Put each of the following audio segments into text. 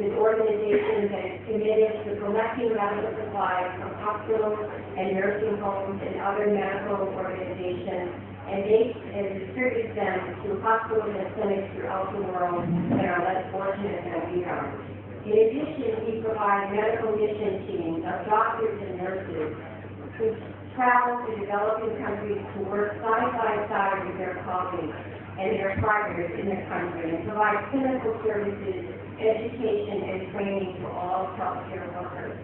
an organization that is committed to collecting medical supplies from hospitals and nursing homes and other medical organizations and distributes them to hospitals and clinics throughout the world that are less fortunate than we are. In addition, we provide medical mission teams of doctors and nurses who travel to developing countries to work side by side with their colleagues and their partners in the country and provide clinical services, education, and training to all healthcare workers.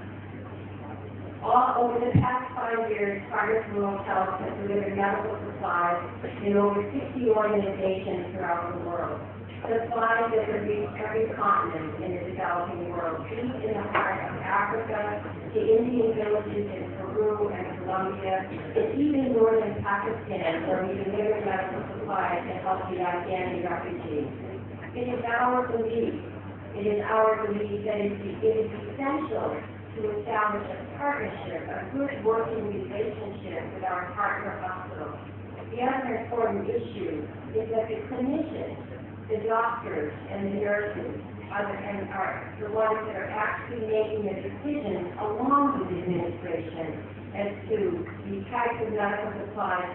Over the past 5 years, Partners for World Health has delivered medical supplies in over 60 organizations throughout the world. Supplies that have reached every continent in the developing world, deep in the heart of Africa, to Indian villages in Peru and Colombia, and even northern Pakistan, where we deliver medical supplies to help the Afghani refugees. It is our belief that it is essential to establish a partnership, a good working relationship with our partner hospitals. The other important issue is that the clinicians, the doctors and the nurses are the ones that are actually making the decisions along with the administration as to the types of medical supplies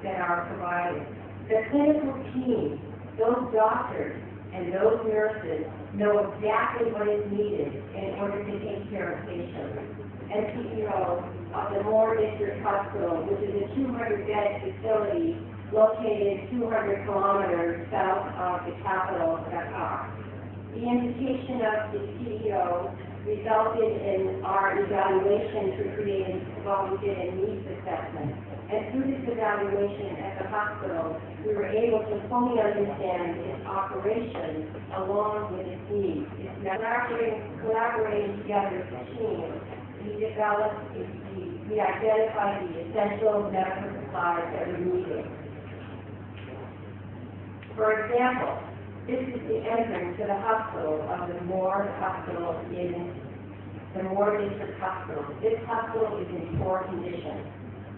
that are provided. The clinical team, those doctors and those nurses know exactly what is needed in order to take care of patients. As CEO of the Moore District Hospital, which is a 200-bed facility located 200 kilometers south of the capital, Dakar. The invitation of the CEO resulted in our evaluation to create what we did a needs assessment. And through this evaluation at the hospital, we were able to fully understand its operation along with its needs. It's collaborating together as a team, we identified the essential medical supplies that were needed. For example, this is the entrance to the hospital of the Moore Hospital in the Moore District Hospital. This hospital is in poor condition.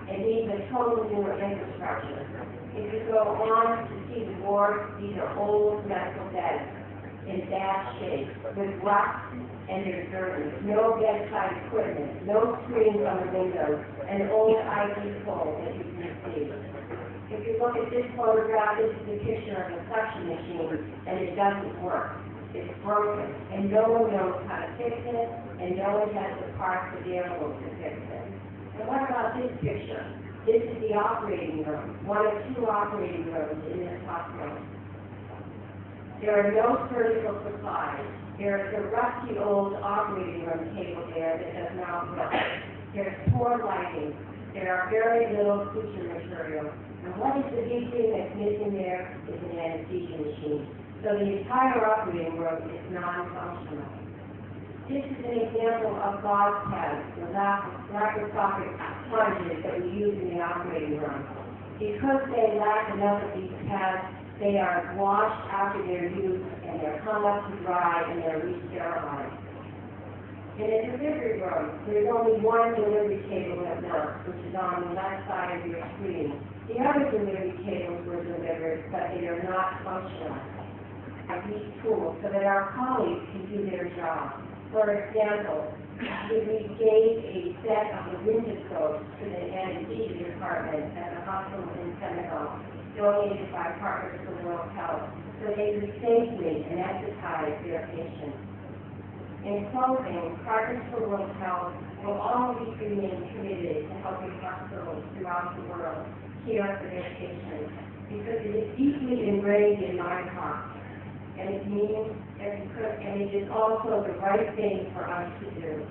It needs a total new infrastructure. If you go on to see the wards, these are old medical beds in bad shape, with rust and there's dirty, no bedside equipment, no screens on the windows, an old IV pole that you can see. If you look at this photograph, this is a picture of a suction machine, and it doesn't work. It's broken, and no one knows how to fix it, and no one has the parts available to fix it. And what about this picture? This is the operating room, one of 2 operating rooms in this hospital. There are no surgical supplies. There is a rusty old operating room table there that does not work. There's poor lighting. There are very little suture material. And what is the big thing that's missing there is an anesthesia machine. So the entire operating room is non-functional. This is an example of gauze pads, the laparoscopic sponges that we use in the operating room. Because they lack enough of these pads, they are washed after their use and they're hung up to dry and they're re-sterilized. In the delivery room, there's only one delivery table that works, which is on the left side of your screen. The other delivery tables were delivered, but they are not functional. I need tools so that our colleagues can do their job. For example, if we gave a set of the windoscopes to the anesthesia department at the hospital in Senegal, donated by Partners for World Health, so they could safely anesthetize their patients. In closing, Partners for World Health will always remain committed to helping hospitals throughout the world care for their patients, because it is deeply ingrained in my heart, and it means and it is also the right thing for us to do.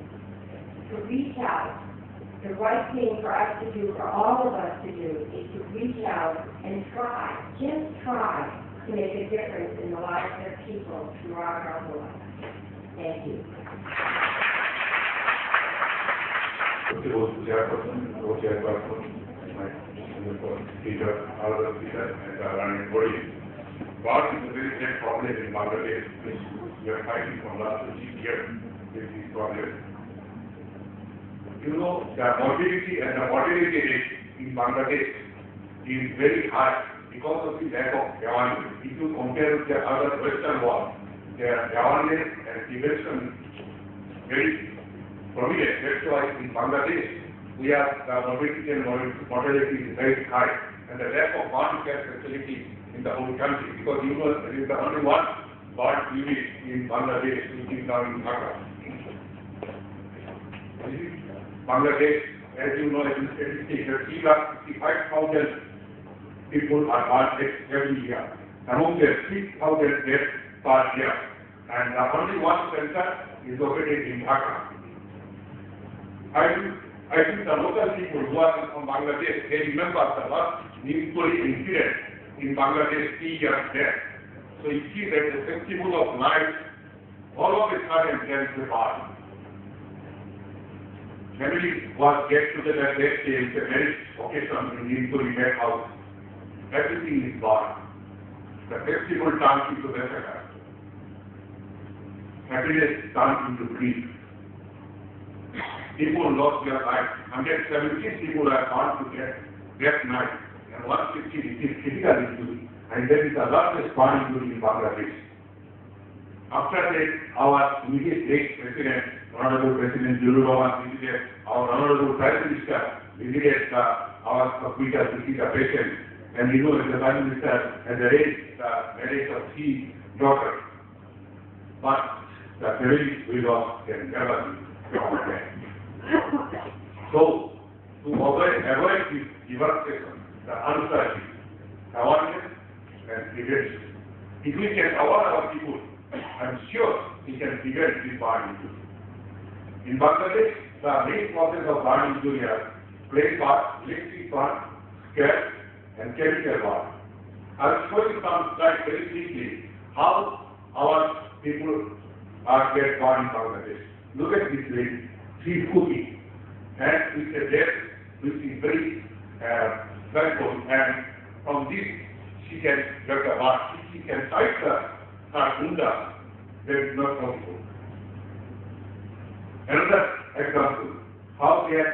To reach out, the right thing for us to do, for all of us to do, is to reach out and try, just try, to make a difference in the lives of people throughout our world. Thank you. What is the very great problem in Bangladesh, which we are fighting for last 15 years with these problems? You know, the morbidity and the mortality rate in Bangladesh is very high because of the lack of awareness. If you compare with the other Western world, their awareness and prevention very prominent. That's why in Bangladesh, we have the morbidity and mortality is very high, and the lack of burn care facility in the whole country, because you know there is the only one burn unit in Bangladesh, which is now in Dhaka. Bangladesh, as you know, in statistics, 3,65,000 people are burned every year. Among them, 6,000 deaths per year, and only one center is located in Dhaka. I think the local people who are from Bangladesh, they remember the last nuclear incident in Bangladesh 3 years back. So you see that the festival of life, all of a sudden there is a bar. Families was get together that day, it's a marriage occasion in nuclear house. Everything is bar. The festival turns into massacre. Happiness turns into grief. People lost their lives. 117 people are found to death night, and 150 received critical injury. And there is the largest burn injury in Bangladesh. After that, our immediate ex-president, Honorable President Jilur Rahman visited, our Honorable Prime Minister visited our hospital to see the patient. And you know, the Prime Minister has arranged the marriage of 3 daughters. But the family will can never be overcome. So, to avoid this devastation, the answer is awareness and prevention. If we can aware our people, I'm sure we can prevent this burn injury. In Bangladesh, the main causes of burn injury are flame burn, electric burn, gas, and chemical burn. I'll show you some slides very quickly how our people are get burned in Bangladesh. Look at this lady. She's cooking, and with a death which is very painful, and from this she can get a bath. If she can fight her kunda, that is not possible. Another example, how they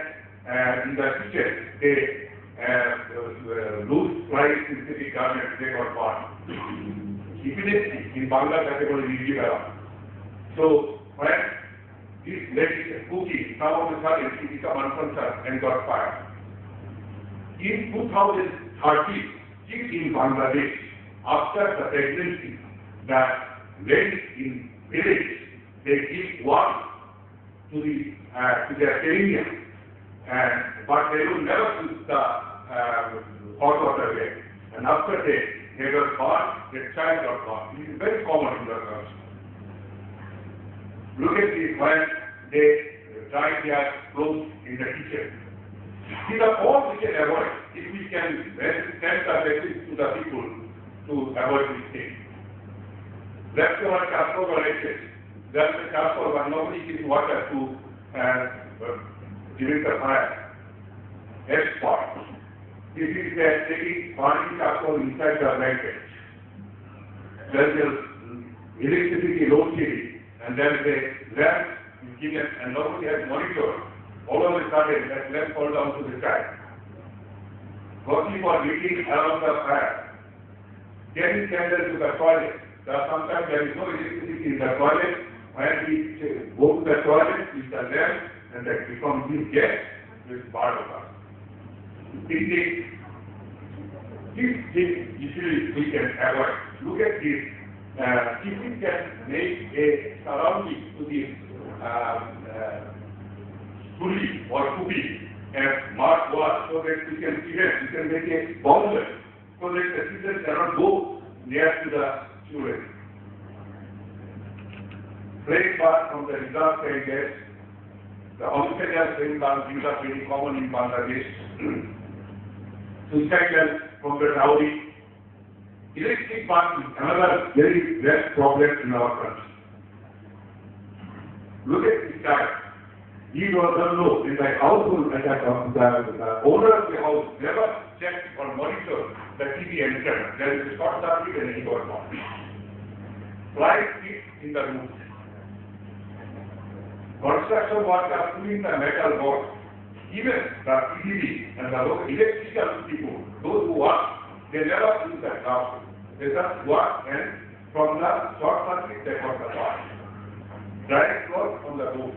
in the kitchen they loose fly synthetic garments, they got burned. Epilepsy in Bangla category is developed. So when this lady is cooking, some of the sudden she became unconcerned and got fired. In 2013, in Bangladesh, after the pregnancy, the ladies in village, they give work to their area, but they will never use the hot water again. And after that, they got born, their child got born. This is very common in the country. Look at this when they dry their clothes in the kitchen. These are all we can avoid if we can send the message to the people to avoid these things. That's what transformer is. That's the transformer. Nobody gives water to during the fire. Export. This is taking burning transformer inside the blanket. There's electricity load shedding. And then the lamp is given, and nobody has monitored. All of a sudden, that lamp falls down to the sky. Working for leaking around the fire. Getting candle to the toilet. Sometimes there is no electricity in the toilet. When we go to the toilet with the lamp, and that becomes this gas, which is part of us. These things usually we can avoid. Look at this. If we can make a surrounding to this fully or cookie and mark wall so that we can prevent, we can make a boundary so that the children cannot go near to the children. Flame burn from the reserve side gas. The homicidal flame burn, these are very common in Bangladesh. Suicidal from the dowry. Electric burn is another very bad problem in our country. Look at this guy. He doesn't know in the household that the owner of the house never checked or monitored the TV and camera. There is a short circuit and he got burned. Fly sticks in the roof. Construction workers pulling the metal box. Even the PDB and the electrical people, those who work, they never use that glass. They just work and from the short circuit that was the part. Direct work on the road.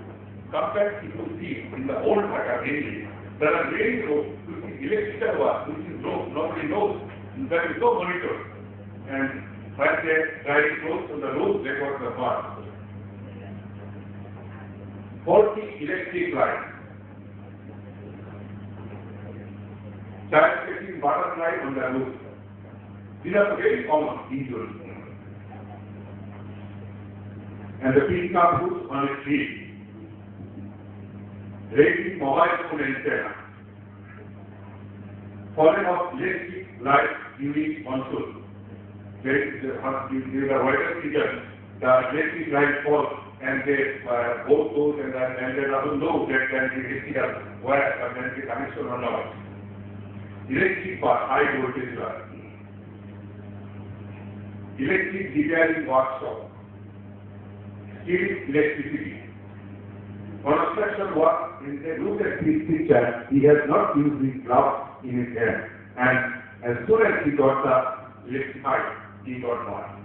Compared to see in the old Dhaka mainly, there are many roads which is electrical work, which is low, nobody knows. There is no monitor. And when they direct roads on the road, they got the part. 40 electric lines. Child taking butterfly on the roof. These are very common injuries. And the picking up roots on a tree. Raising mobile phone antenna. Falling off electric light during monsoon. There is a wider figure. The electric light falls and they both goes and they doesn't know that can be electrical wire or can be connection or not. Electric power, high voltage wire. Electric detailing workshop. Stealing electricity. Construction work, when they look at this picture, he has not used his gloves in his hand. And as soon as he got the electrified, he got one.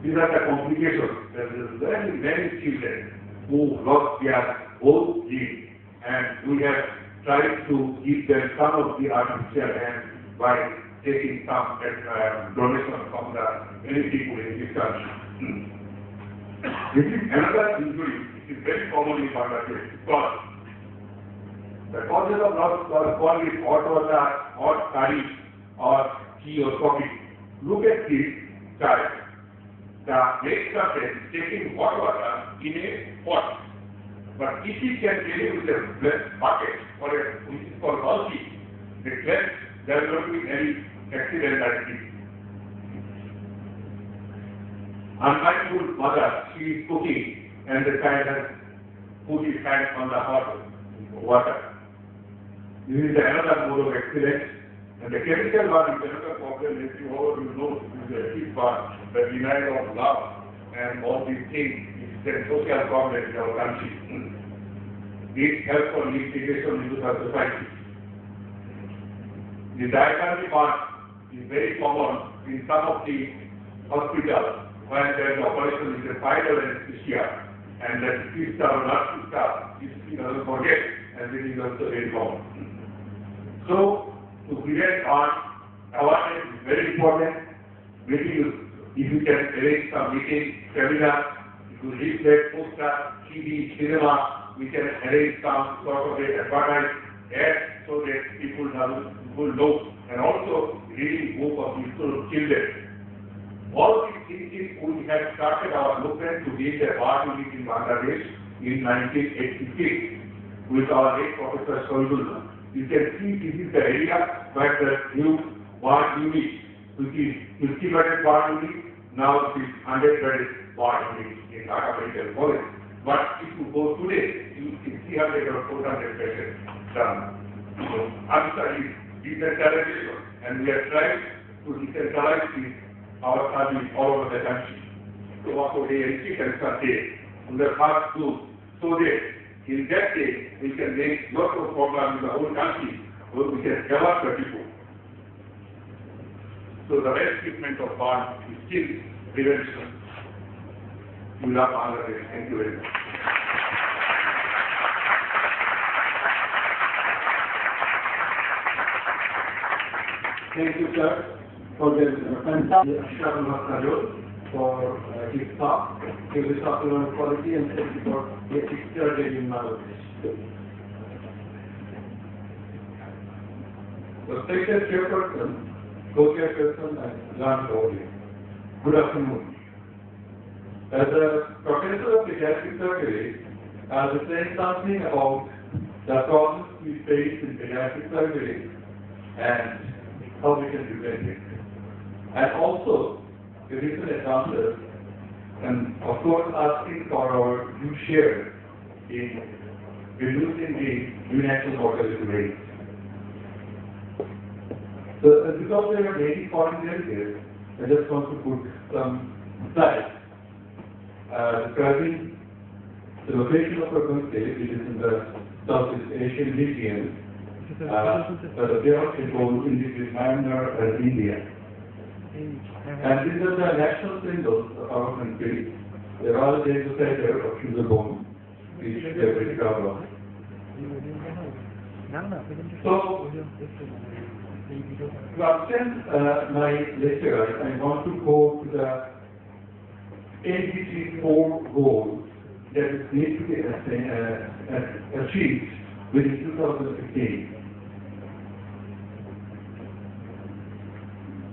These are the complications. There is very many children who lost their both limbs, and we have tried to give them some of the artificial hands by taking some donation from the many people in this country. This is another injury. It is very common in Bangladesh. Because the causes of loss are called with hot water, hot curry, or tea or coffee. Look at this child. The next surface taking hot water in a pot. But if he can get it with a bucket or which is called bulky, there will not be any accident at least. Unmindful mother, she is cooking and the child has put his hand on the hot water. This is another mode of accident. And the chemical one is another problem. If you already know, is the heat one, the denial of love and all these things. It's a social problem in our country. Needs help for integration into the society. The diagnostic part is very common in some of the hospitals when there is operation with a spinal anesthesia and that sister or not sister, he doesn't forget, and this is also very common. So, to prevent awareness is very important. Maybe if you can arrange some meeting, seminar, if you leaflet, poster, TV, cinema, we can arrange some sort of advertise ad so that people will know, and also reading book of useful children. All these things we have started our movement to build a bar unit in Bangladesh in 1986 with our late Professor Sohibullah. You can see this is the area where the new bar unit, which is 50-bedded bar unit, now it is 100-bedded bar unit in Dhaka Medical College. But if you go today, you see 300 or 400 patients done. So, answer is decentralization, and we are trying to decentralize our service all over the country. So, also they can stay in the past too, so that in that way we can make lots of programs in the whole country where we can develop the people. So the best treatment of burn is still prevention. We love Bangladesh. Thank you very much. Thank you, sir, for the fantastic for his talk. He was talking on quality and safety for the external in Bangladesh. The special chairperson, co-chairperson, and Jan Gauri. Good afternoon. As a professor of pediatric surgery, I will say something about the problems we face in pediatric surgery and how we can prevent it. And also, the recent advances, and of course asking for our due share in reducing the neonatal mortality rate. So, because there are many foreign delegates, I just want to put some slides describing the location of our country, which is in the Southeast Asian region, but they are involved in this Myanmar and India. And these are the national symbols of our country. They're all the center of the bone, which they will cover. So, to extend my lecture, I want to go to the NDC 4 goals that need to be achieved within 2015.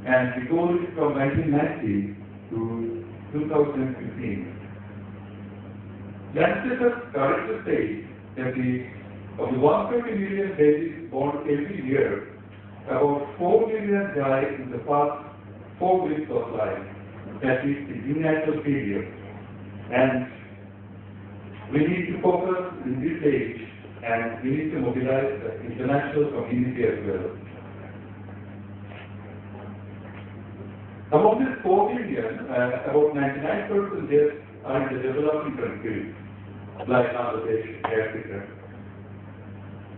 And the goal is from 1990 to 2015. Lancet currently states that of the 120 million babies born every year, about 4 million die in the first 4 weeks of life, that is the neonatal period. And we need to focus in this age, and we need to mobilize the international community as well. Among these 4 million, about 99% deaths are in the developing countries, like Bangladesh, Africa.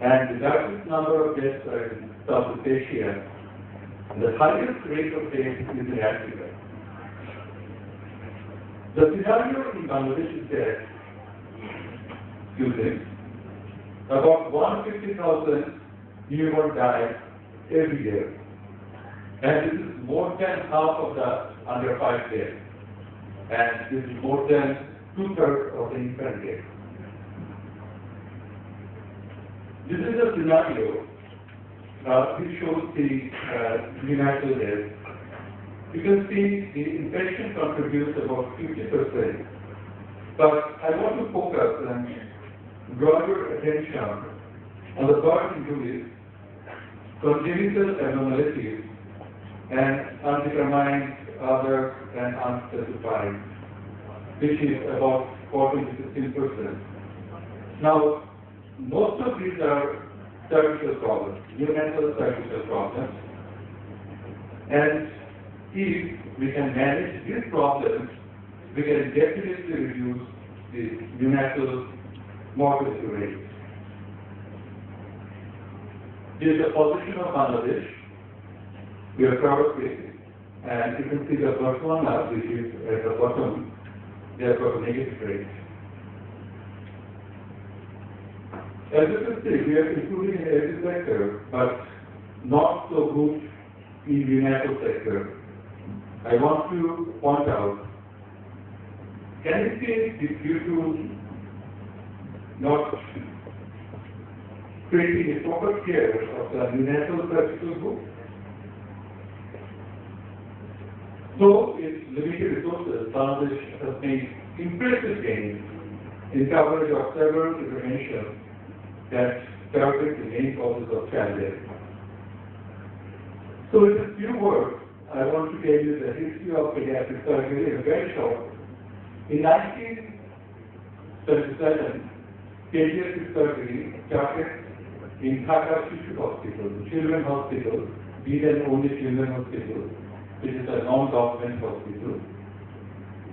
And the largest number of deaths are in Southeast Asia, and the highest rate of death is in Africa. The scenario in Bangladesh is that, about 150,000 newborns die every year. And this is more than half of the under 5 deaths. And this is more than 2/3 of the infant deaths. This is a scenario which shows the neonatal death. You can see the infection contributes about 50%. But I want to focus and draw your attention on the burden to this congenital abnormalities and undetermined others and unspecified, which is about 14 to 16%. Now, most of these are cervical problems, neonatal cervical problems. And if we can manage these problems, we can definitely reduce the neonatal mortality rate. This is the position of Bangladesh. We are proud of it. And you can see the Botswana, which is at the bottom, they have got a negative rate. As you can see, we are improving in every sector, but not so good in the neonatal sector. I want to point out, can it be due to not creating a proper care of the neonatal surgical group? So, its limited resources, Bangladesh has made impressive gains in coverage of several interventions that target the main causes of child death. So, in a few words, I want to tell you the history of pediatric surgery is very short. In 1937, pediatric surgery started in Dhaka Shishu Hospital, the Children's Hospital, be then only Children's Hospital, which is a non-government hospital.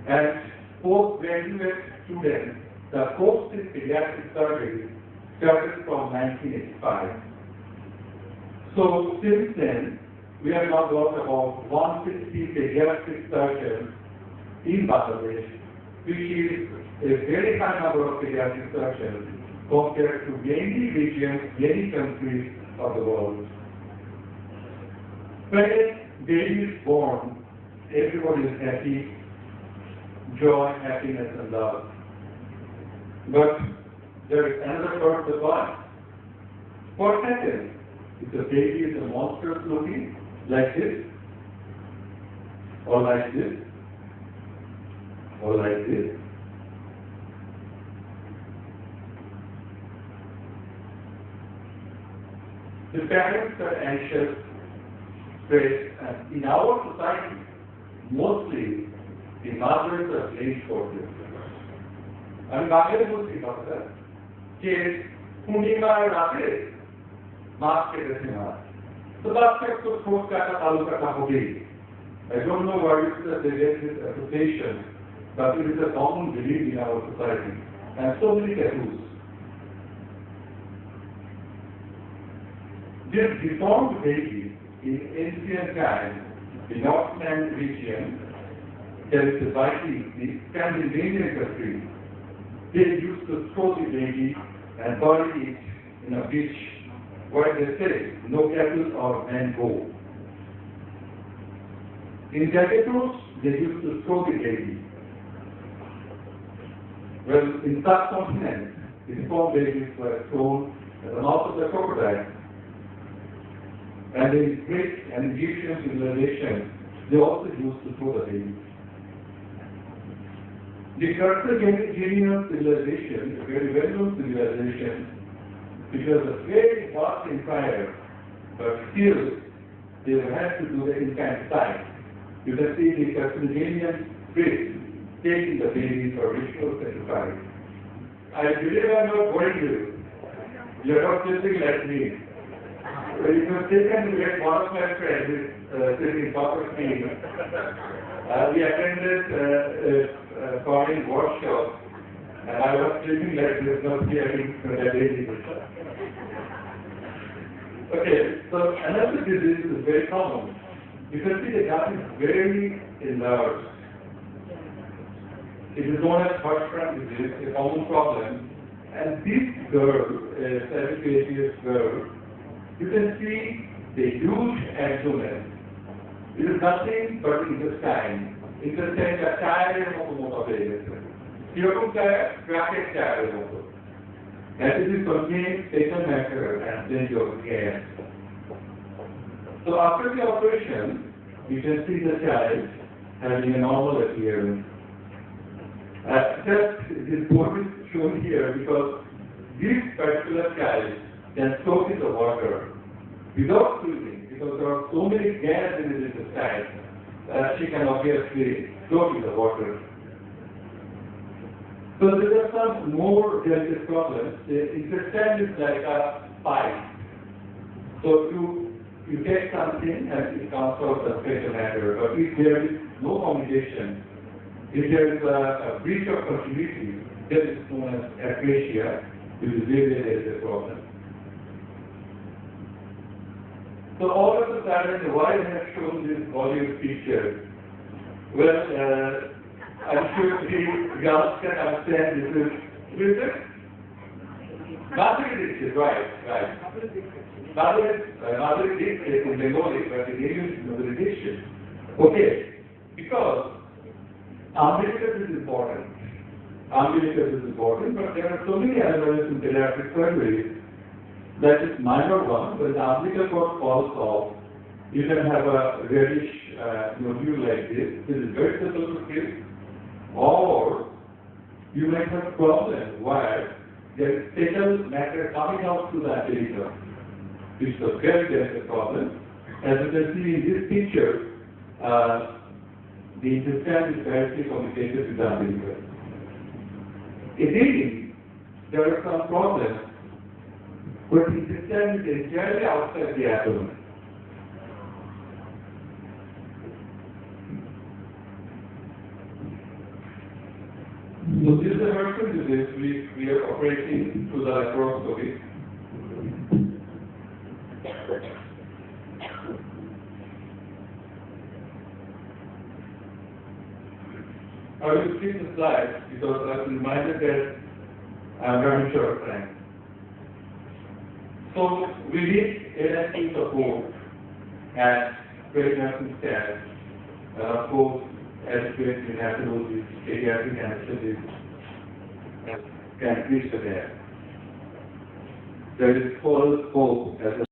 And postgraduate students, the course in pediatric surgery started from 1985. So since then, we have now got about 160 pediatric surgeons in Bangladesh, which is a very high number of pediatric surgeons compared to many regions, many countries of the world. When a baby is born, everybody is happy, joy, happiness, and love. But there is another part of the coin. What happens if the baby is a monstrous looking, like this, or like this, or like this? The parents are anxious, stressed, and in our society, mostly the mothers are blamed for this. আমি বাংলায় বলছি কথা যে পূর্ণিমার রাতে মাছ কেটেছে মাছ তো বাচ্চার তো ঠোঁট কাটা তালু কাটা হবেই I don't know why they get this association, but it is a common belief in our society and so many taboos. This deformed baby in ancient times the Northland region, there is the Vikings, the Scandinavian countries. They used to throw the baby and bury it in a beach where they say no cattle or men go. In Jagatos, they used to throw the baby. Well, in subcontinent, the small babies were thrown at the mouth of the crocodile. And in Greek and Egyptian civilization, they also used to throw the baby. The Carthaginian civilization, a very well-known civilization, which was a very vast empire, but still they had to do the infanticide. You can see the Carthaginian priests taking the baby for ritual sacrifice. I believe I am not boring you. You are not sitting like me. If you sit and get one of my friends sitting in top of me, we attended a foreign workshop, and I was sitting like this, not hearing the baby. Okay, so another disease is very common. You can see the gut is very enlarged. It is known as Hirschsprung disease, a common problem. And this girl, a 7 to 8 years girl, you can see the huge abdomen. It is nothing but intestine. Intestine is tire motor Serum bracket tire motor. That is it contains fecal matter and plenty of gas. So after the operation, you can see the child having a normal appearance. Just this board is shown here because this particular child can soak in the water without swimming, because there are so many gas in the intestine that she can obviously soak in the water. So there are some more delicate problems. The intestine is like a pipe. So you take something and it comes out as fecal matter, but if there is no communication, if there is a breach of continuity, that is known as aplasia, which is really a problem. So all of a sudden, why I have shown this volume picture? Well, I'm sure the girls can understand this is Madhuri, right. Madhuri is in Bengali, but in English is Madhuri. Okay, because umbilicus is important. Umbilicus is important, but there are so many elements in pediatric surgery that is minor one, but the umbilical cord falls off. You can have a reddish nodule like this. This is very simple to treat. Or you might have problems where there is fecal matter coming out through the umbilical, which is a very delicate problem. As you can see in this picture, the intestine is directly communicated with the umbilical. Indeed, there are some problems where the intestine is entirely outside the abdomen. So this is a Hirschsprung disease. We are operating through the laparoscopy. I will skip the slides because I was reminded that I am running short of time. So we need NSC support and pregnancy staff, of course, adequate neonatology, pediatric anesthetists, can reach the there. There is full hope as a